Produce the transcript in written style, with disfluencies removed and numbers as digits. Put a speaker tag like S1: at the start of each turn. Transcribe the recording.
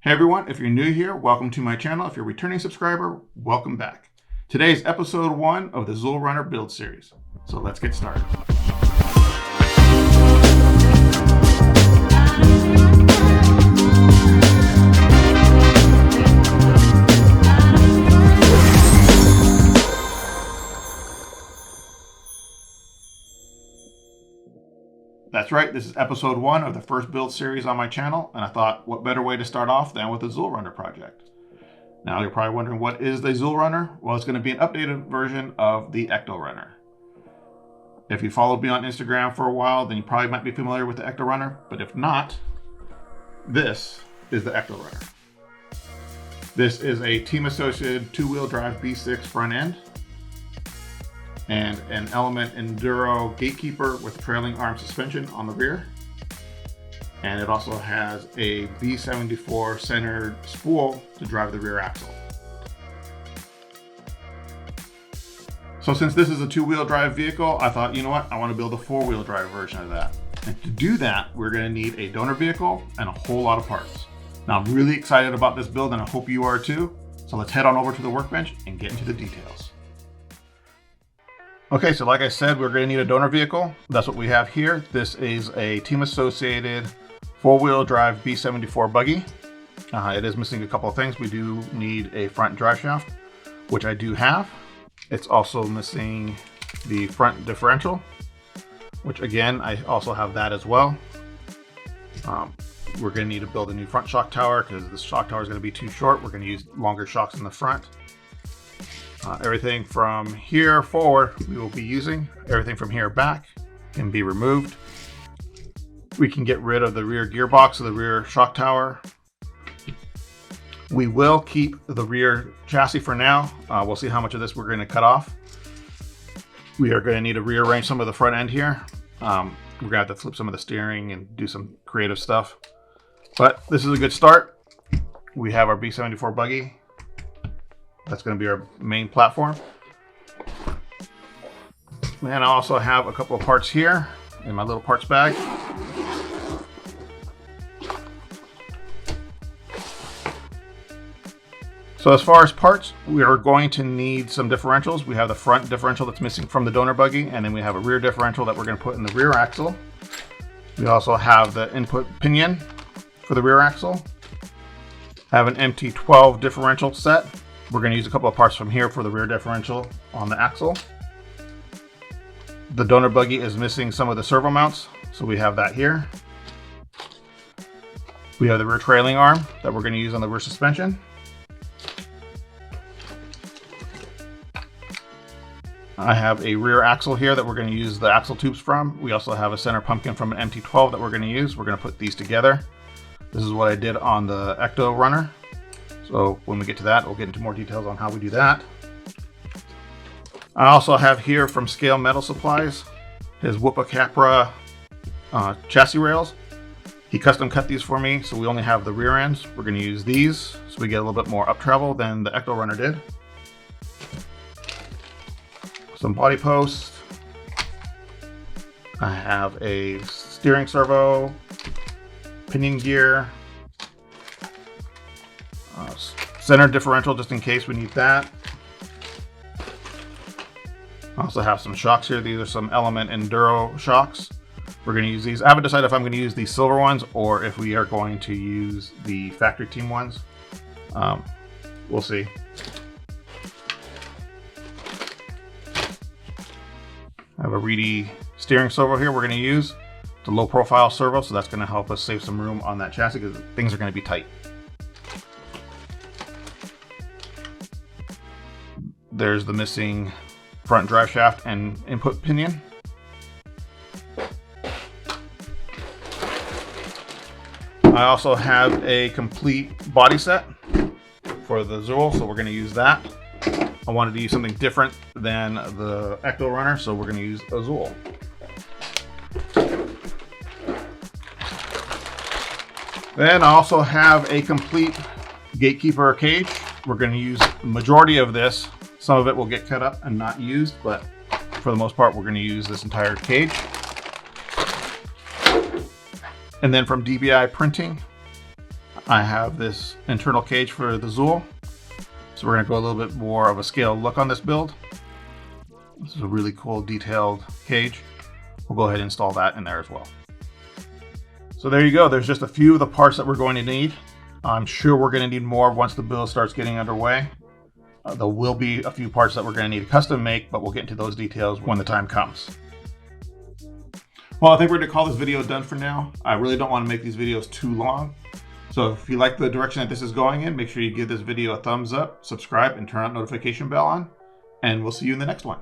S1: Hey everyone, if you're new here, welcome to my channel. If you're a returning subscriber, welcome back. Today is episode 1 of the Zuul Runner build series. So let's get started. That's right, this is episode 1 of the first build series on my channel, and I thought what better way to start off than with the Zuul Runner project. Now you're probably wondering, what is the Zuul Runner? Well, it's going to be an updated version of the Ecto Runner. If you followed me on Instagram for a while, then you probably might be familiar with the Ecto Runner, but if not, this is the Ecto Runner. This is a team-associated 2-wheel drive B6 front end and an Element Enduro gatekeeper with trailing arm suspension on the rear. And it also has a B74 centered spool to drive the rear axle. So since this is a 2-wheel drive vehicle, I thought, you know what, I want to build a 4-wheel drive version of that. And to do that, we're going to need a donor vehicle and a whole lot of parts. Now I'm really excited about this build and I hope you are too. So let's head on over to the workbench and get into the details. Okay, so like I said, we're going to need a donor vehicle. That's what we have here. This is a team-associated 4-wheel drive B74 buggy. It is missing a couple of things. We do need a front drive shaft, which I do have. It's also missing the front differential, which again, I also have that as well. We're going to need to build a new front shock tower because this shock tower is going to be too short. We're going to use longer shocks in the front. Everything from here forward we will be using. Everything from here back can be removed. We can get rid of the rear gearbox of the rear shock tower. We will keep the rear chassis for now. We'll see how much of this we're going to cut off. We are going to need to rearrange some of the front end here. We're going to have to flip some of the steering and do some creative stuff. But this is a good start. We have our B74 buggy. That's going to be our main platform. And I also have a couple of parts here in my little parts bag. So as far as parts, we are going to need some differentials. We have the front differential that's missing from the donor buggy, and then we have a rear differential that we're going to put in the rear axle. We also have the input pinion for the rear axle. I have an MT12 differential set. We're going to use a couple of parts from here for the rear differential on the axle. The donor buggy is missing some of the servo mounts, so we have that here. We have the rear trailing arm that we're going to use on the rear suspension. I have a rear axle here that we're going to use the axle tubes from. We also have a center pumpkin from an MT12 that we're going to use. We're going to put these together. This is what I did on the Ecto Runner. So when we get to that, we'll get into more details on how we do that. I also have here from Scale Metal Supplies, his Whoopa Capra chassis rails. He custom cut these for me, so we only have the rear ends. We're going to use these, so we get a little bit more up travel than the Ecto Runner did. Some body posts. I have a steering servo, pinion gear, center differential just in case we need that. I also have some shocks here. These are some Element Enduro shocks. We're going to use these. I haven't decided if I'm going to use these silver ones or if we are going to use the factory team ones. We'll see. I have a Reedy steering servo here we're going to use. It's a low profile servo, so that's going to help us save some room on that chassis because things are going to be tight. There's the missing front drive shaft and input pinion. I also have a complete body set for the Zuul, so we're going to use that. I wanted to use something different than the Ecto Runner, so we're going to use a Zuul. Then I also have a complete gatekeeper cage. We're going to use the majority of this. Some of it will get cut up and not used, but for the most part, we're going to use this entire cage. And then from DBI Printing, I have this internal cage for the Zuul. So we're going to go a little bit more of a scale look on this build. This is a really cool detailed cage. We'll go ahead and install that in there as well. So there you go. There's just a few of the parts that we're going to need. I'm sure we're going to need more once the build starts getting underway. There will be a few parts that we're going to need to custom make, but we'll get into those details when the time comes. Well, I think we're going to call this video done for now. I really don't want to make these videos too long. So if you like the direction that this is going in, make sure you give this video a thumbs up, subscribe, and turn on notification bell on. And we'll see you in the next one.